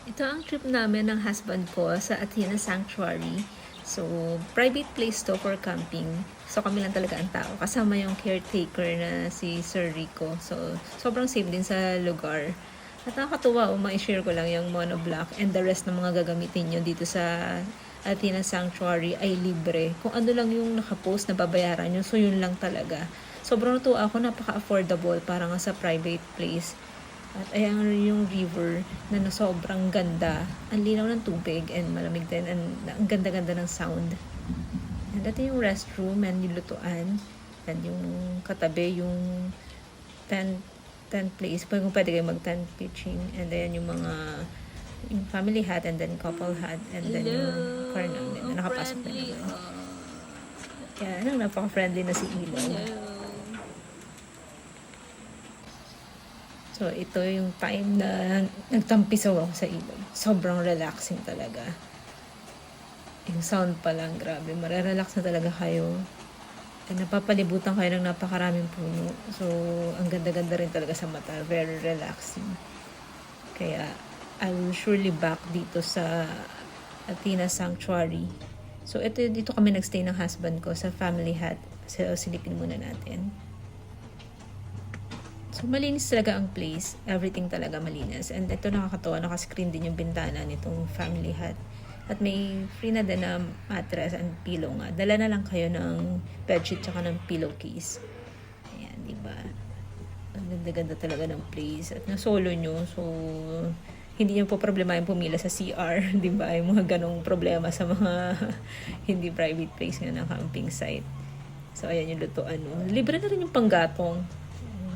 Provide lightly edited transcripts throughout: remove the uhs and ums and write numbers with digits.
Ito ang trip namin ng husband ko sa Athena Sanctuary. So, private place to for camping. So, kami lang talaga ang tao. Kasama yung caretaker na si Sir Rico. So, sobrang safe din sa lugar. At nakakatuwa, ma-share ko lang yung monoblock and the rest ng mga gagamitin nyo dito sa Athena Sanctuary ay libre. Kung ano lang yung nakapost na babayaran nyo, so yun lang talaga. Sobrang natuwa ako, napaka-affordable para nga sa private place. At ayan yung river na sobrang ganda. Ang linaw ng tubig and malamig din. And ang ganda-ganda ng sound. And ito yung restroom and yung lutuan. And yung katabi yung tent place. Kung pwede kayo mag-tent pitching. And then yung mga yung family hat and then couple hat. And then yung car namin na nakapasok na naman. Yan, ang napaka-friendly na si Ilaw. So, ito yung time na nagtampisaw ako sa ilog. Sobrang relaxing talaga. Yung sound pa lang, grabe. Marerelax na talaga kayo. And napapalibutan kayo ng napakaraming puno. So, ang ganda-ganda rin talaga sa mata. Very relaxing. Kaya, I'll surely back dito sa Athena Sanctuary. So, dito kami nagstay ng husband ko sa family hut. So, silipin muna natin. So, malinis talaga ang place. Everything talaga malinis. And ito nakakatawa, nakascreen din yung bintana nitong family hut. At may free na din na mattress and pillow nga. Dala na lang kayo ng bedsheet tsaka ng pillowcase. Ayan, diba? Ang ganda-ganda talaga ng place. At na-solo nyo, so hindi nyo po problema yung pumila sa CR. Diba? Yung mga ganong problema sa mga hindi private place nga ng camping site. So, ayan yung lutuan. No? Libre na rin yung panggatong.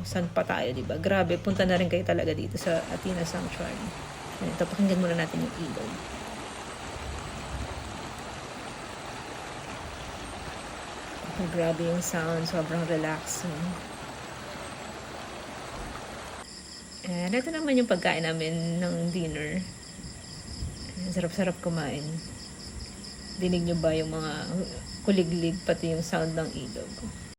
Saan pa tayo, diba? Grabe, punta na rin kayo talaga dito sa Athena Sanctuary. Ito, pakinggan muna natin yung ilog. Grabe yung sound, sobrang relaxing. And ito naman yung pagkain namin ng dinner. Sarap-sarap kumain. Dinig nyo ba yung mga kuliglig, pati yung sound ng ilog?